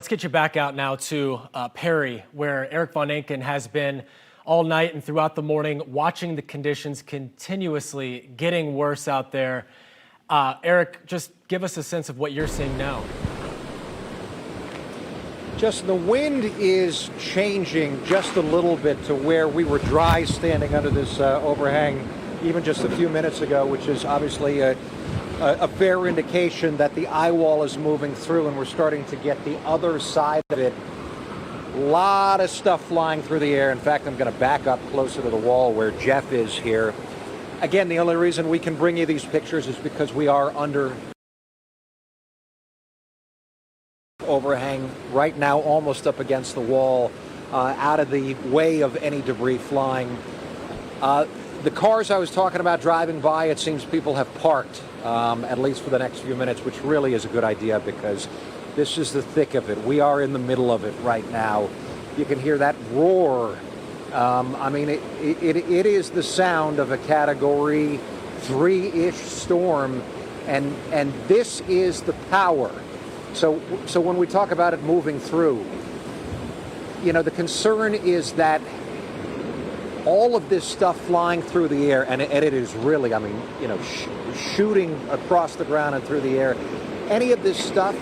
Let's get you back out now to Perry, where Eric Von Enken has been all night and throughout the morning watching the conditions continuously getting worse out there. Eric, just give us a sense of what you're seeing now. Just the wind is changing just a little bit to where we were dry standing under this overhang even just a few minutes ago, which is obviously a fair indication that the eye wall is moving through and we're starting to get the other side of it. A lot of stuff flying through the air. In fact, I'm going to back up closer to the wall where Jeff is here. Again, the only reason we can bring you these pictures is because we are under overhang right now, almost up against the wall, out of the way of any debris flying. The cars I was talking about driving by, it seems people have parked, at least for the next few minutes, which really is a good idea because this is the thick of it. We are in the middle of it right now. You can hear that roar. I mean, it is the sound of a Category 3-ish storm, and this is the power. So when we talk about it moving through, you know, the concern is that all of this stuff flying through the air, and it is really, I mean, you know, shooting across the ground and through the air. Any of this stuff,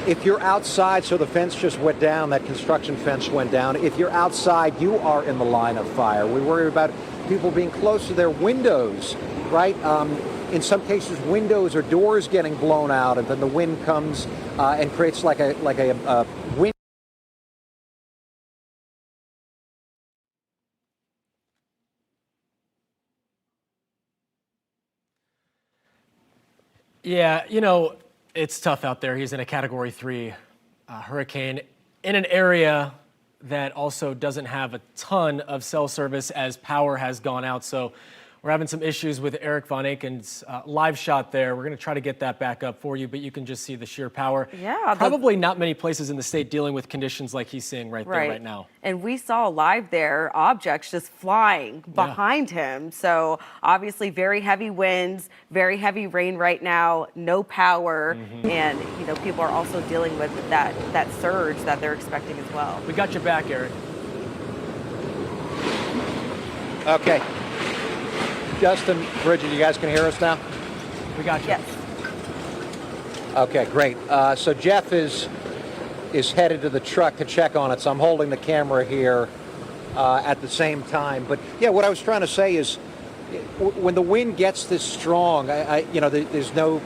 if you're outside, so the fence just went down, that construction fence went down. If you're outside, you are in the line of fire. We worry about people being close to their windows, right? In some cases, windows or doors getting blown out, and then the wind comes and creates like a wind. Yeah, you know, it's tough out there. He's in a Category 3 hurricane in an area that also doesn't have a ton of cell service as power has gone out. So we're having some issues with Eric Von Enken's live shot there. We're going to try to get that back up for you, but you can just see the sheer power. Yeah. Probably not many places in the state dealing with conditions like he's seeing right there right now. And we saw live there objects just flying behind him. So obviously very heavy winds, very heavy rain right now, no power. And, you know, people are also dealing with that surge that they're expecting as well. We got your back, Eric. Okay. Justin, Bridget, you guys can hear us now? We got you. Yes. Okay, great. So Jeff is headed to the truck to check on it. So I'm holding the camera here at the same time. But yeah, what I was trying to say is, when the wind gets this strong, you know, there's no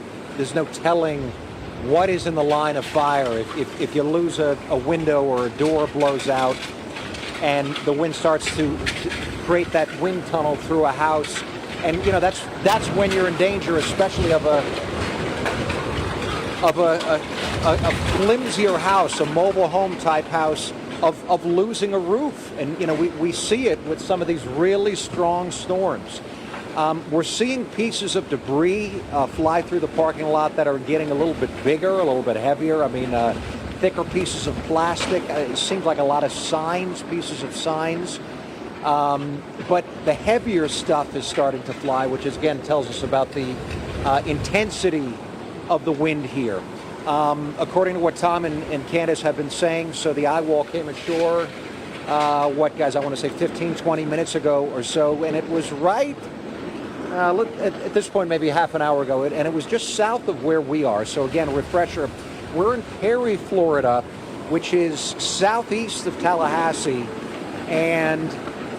telling what is in the line of fire. If you lose a window or a door blows out, and the wind starts to create that wind tunnel through a house. And you know, that's when you're in danger, especially of a flimsier house, a mobile home type house, of losing a roof. And you know, we see it with some of these really strong storms. We're seeing pieces of debris fly through the parking lot that are getting a little bit bigger, a little bit heavier. I mean, thicker pieces of plastic. It seems like a lot of signs, pieces of signs. But the heavier stuff is starting to fly, which again tells us about the intensity of the wind here. According to what Tom and Candace have been saying, so the eye wall came ashore, what guys, I want to say 15, 20 minutes ago or so, and it was right, at this point maybe half an hour ago, and it was just south of where we are. So again, a refresher, we're in Perry, Florida, which is southeast of Tallahassee, and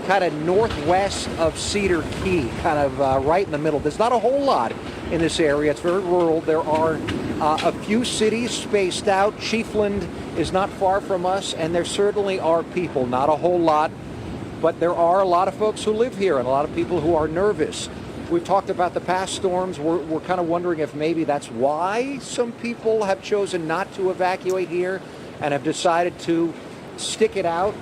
kind of northwest of Cedar Key, kind of right in the middle. There's not a whole lot in this area. It's very rural. There are a few cities spaced out. Chiefland is not far from us, and there certainly are people, not a whole lot, but there are a lot of folks who live here and a lot of people who are nervous. We've talked about the past storms. We're kind of wondering if maybe that's why some people have chosen not to evacuate here and have decided to stick it out.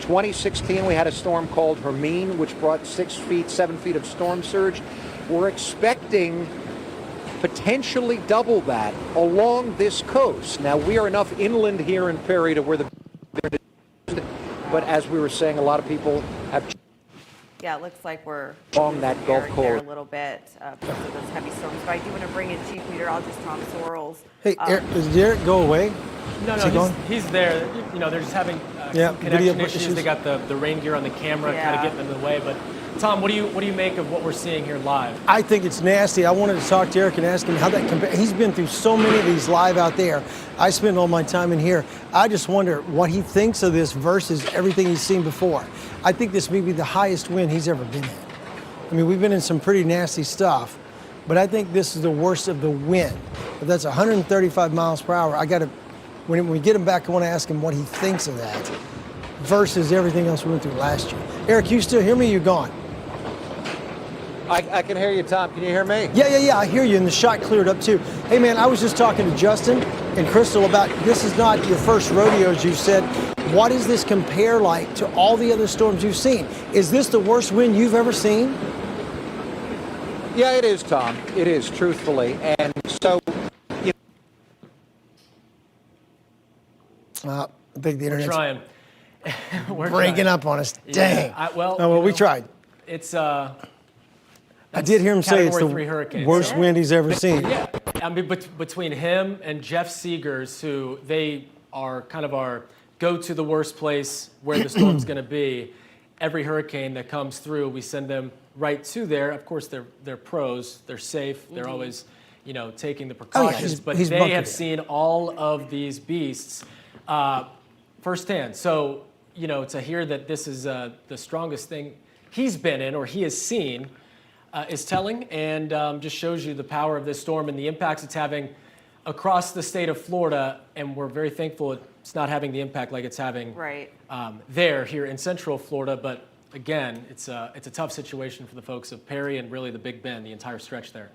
2016, we had a storm called Hermine, which brought 7 feet of storm surge. We're expecting potentially double that along this coast. Now, we are enough inland here in Perry to where but as we were saying, a lot of people have. Yeah, it looks like we're along that Gulf Coast a little bit because of those heavy storms. But I do want to bring in Chief Meteorologist Tom Sorrells. Hey, does Derek go away? No, Is he no, going? he's there. You know, they're just having Yeah, some video connection issues. issues. They got the rain gear on the camera, kind Yeah. of getting in the way. But Tom, what do you make of what we're seeing here live? I think it's nasty. I wanted to talk to Eric and ask him how that compares. He's been through so many of these live out there. I spend all my time in here. I just wonder what he thinks of this versus everything he's seen before. I think this may be the highest wind he's ever been in. I mean, we've been in some pretty nasty stuff, but I think this is the worst of the wind. If that's 135 miles per hour, when we get him back, I want to ask him what he thinks of that versus everything else we went through last year. Eric, you still hear me? You're gone. I can hear you, Tom. Can you hear me? Yeah, I hear you, and the shot cleared up too. Hey man, I was just talking to Justin and Crystal about this is not your first rodeo, as you said. What does this compare like to all the other storms you've seen? Is this the worst wind you've ever seen? Yeah, it is, Tom. It is, truthfully. And so, you I think the internet's Trying. We're breaking trying. up on us. Dang. Yeah, well, Oh, well, you we know, tried. It's I did hear him say it's Category the 3 hurricane. worst wind he's ever seen. yeah. I mean, between him and Jeff Seegers, who they are kind of our go to the worst place where the storm's going to be. Every hurricane that comes through, we send them right to there. Of course, they're pros. They're safe. They're always, taking the precautions. But he's they bunkered have it. seen all of these beasts firsthand. So, to hear that this is the strongest thing he's been in or he has seen is telling, and just shows you the power of this storm and the impacts it's having across the state of Florida. And we're very thankful it's not having the impact like it's having Right. here in Central Florida. But again, it's a tough situation for the folks of Perry and really the Big Bend, the entire stretch there.